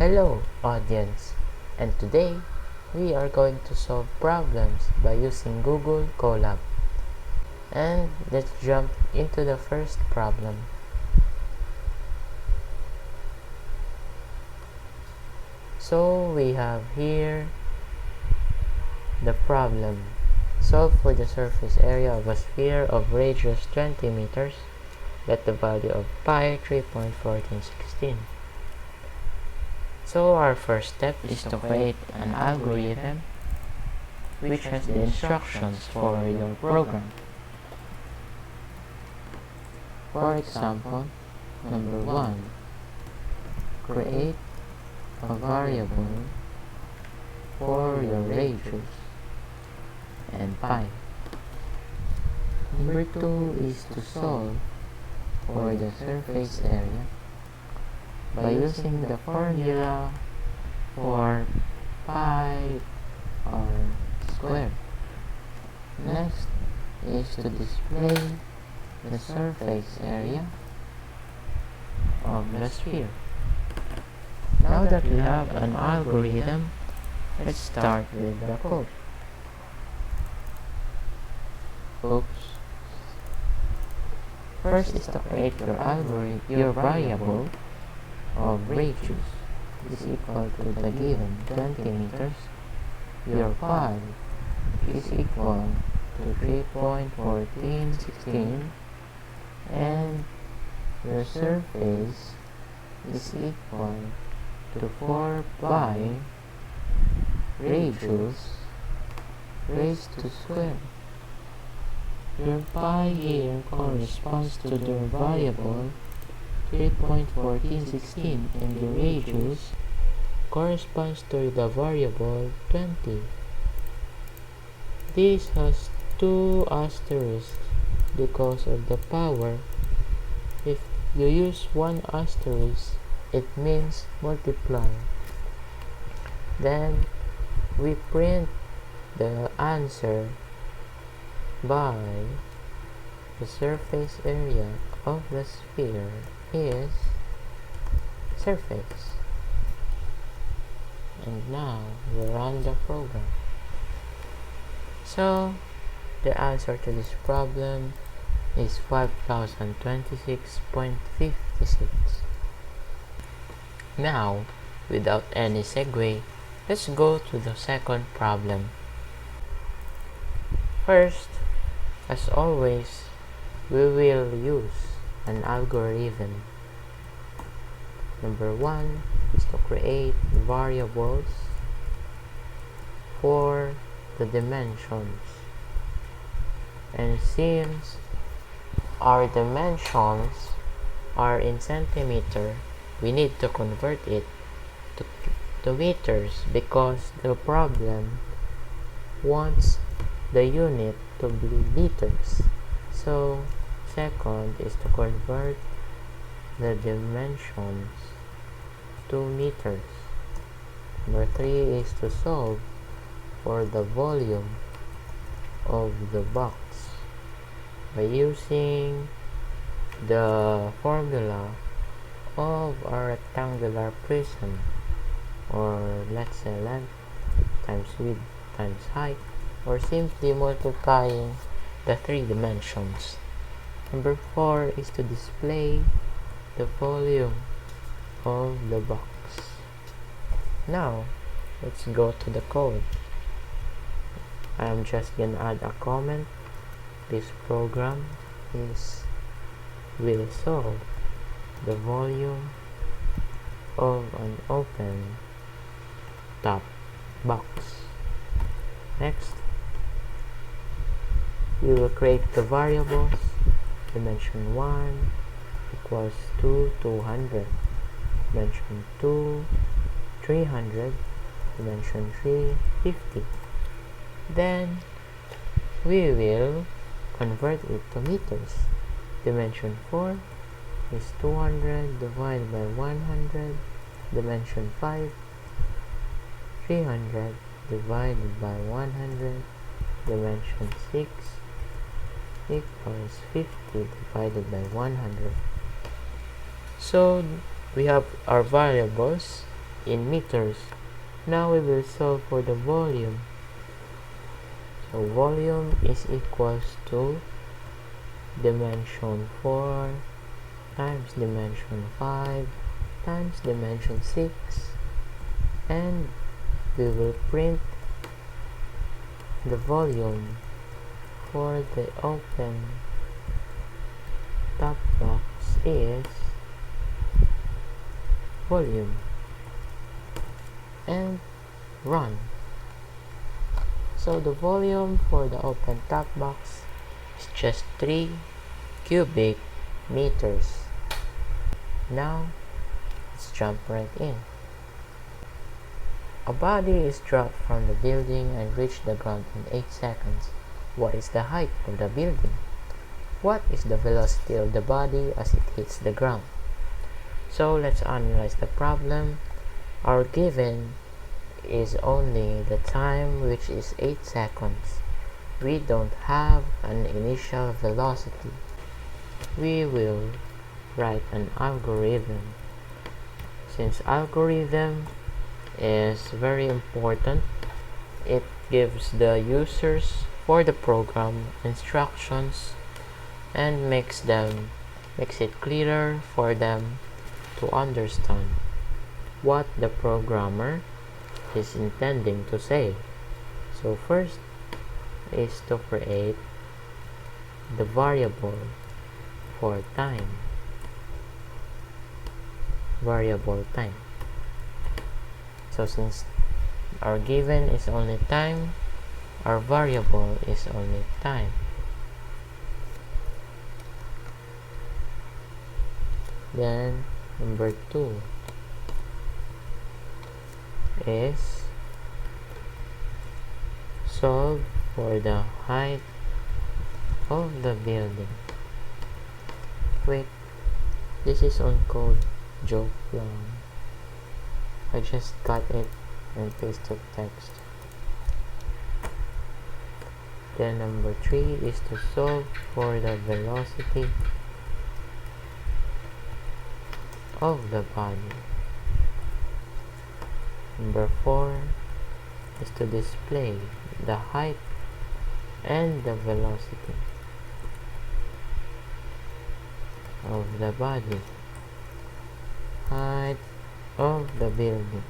Hello audience, and today we are going to solve problems by using Google Colab. And let's jump into the first problem. So we have here the problem. Solve for the surface area of a sphere of radius 20 meters. Get the value of pi 3.1416. So our first step is to create an algorithm which has the instructions for your program. For example, number 1, create a variable for your radius and pi. Number 2 is to solve for the surface area by using the formula for pi r squared. Next is to display the surface area of the sphere. Now that we have an algorithm, let's start with the code. First is to create your variable of radius is equal to the given 20 meters. Your pi is equal to 3.1416 and your surface is equal to 4 pi radius raised to square. Your pi here corresponds to the variable 3.1416 and the radius corresponds to the variable 20. This has two asterisks because of the power. If you use one asterisk, it means multiply. Then we print the answer by the surface area of the sphere is surface. And now we run the program. So the answer to this problem is 5026.56. Now, without any segue, let's go to the second problem. First, as always, we will use an algorithm. Number 1 is to create variables for the dimensions. And since our dimensions are in centimeter, we need to convert it to meters because the problem wants the unit to be meters. So second is to convert the dimensions to meters. Number 3 is to solve for the volume of the box by using the formula of a rectangular prism, or let's say length times width times height, or simply multiplying the three dimensions. Number 4 is to display the volume of the box. Now let's go to the code. I'm just gonna add a comment. This program will solve the volume of an open top box. Next, we will create the variables. Dimension 1 equals to 200, dimension 2 300, dimension 3 50. Then we will convert it to meters. Dimension 4 is 200 divided by 100, dimension 5 300 divided by 100, dimension 6 equals 50 divided by 100. So we have our variables in meters. Now we will solve for the volume. So volume is equals to dimension 4 times dimension 5 times dimension 6, and we will print the volume for the open top box is volume, and run. So the volume for the open top box is just 3 cubic meters. Now let's jump right in. A body is dropped from the building and reached the ground in 8 seconds. What is the height of the building? What is the velocity of the body as it hits the ground? So let's analyze the problem. Our given is only the time, which is 8 seconds. We don't have an initial velocity. We will write an algorithm. Since algorithm is very important, it gives the users for the program instructions and makes it clearer for them to understand what the programmer is intending to say. So first is to create the variable for time. So since our given is only time, our variable is only time. Then number 2 is solve for the height of the building. Wait, this is on code joke lang. I just cut it and pasted text. Then number 3 is to solve for the velocity of the body. Number 4 is to display the height and the velocity of the body. Height of the building.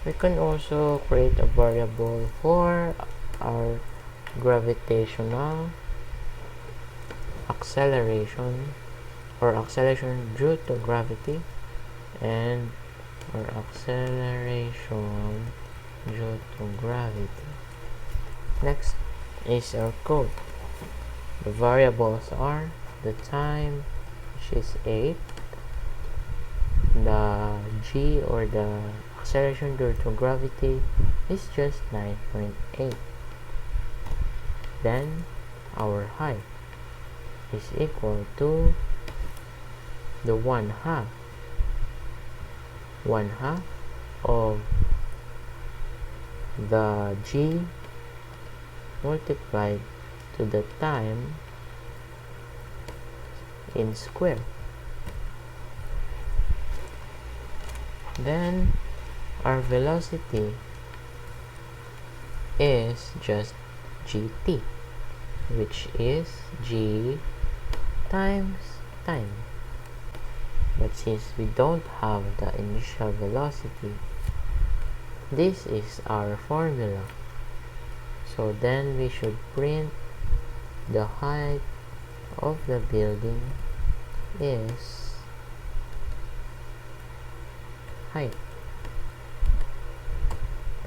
We can also create a variable for our gravitational acceleration, or acceleration due to gravity, and or acceleration due to gravity. Next is our code. The variables are the time, which is 8, the g, or the acceleration due to gravity, is just 9.8. Then our height is equal to the 1/2 of the g multiplied to the time in square. Then our velocity is just gt, which is g times time. But since we don't have the initial velocity, this is our formula. So then we should print the height of the building is height,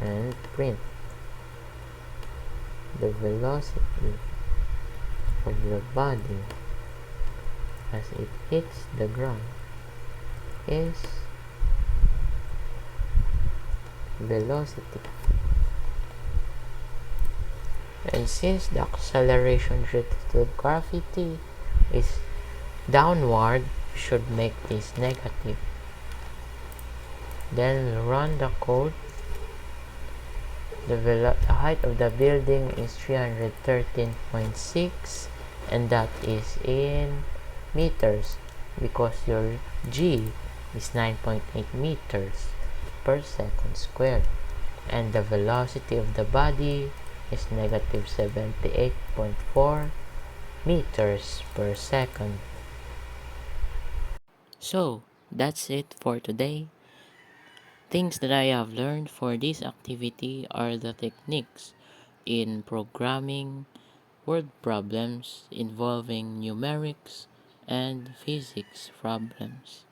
and print the velocity of the body as it hits the ground is velocity. And since the acceleration due to gravity is downward, we should make this negative. Then we'll run the code. The height of the building is 313.6, and that is in meters, because your g is 9.8 meters per second squared, and the velocity of the body is negative 78.4 meters per second. So, that's it for today. Things that I have learned for this activity are the techniques in programming, word problems involving numerics, and physics problems.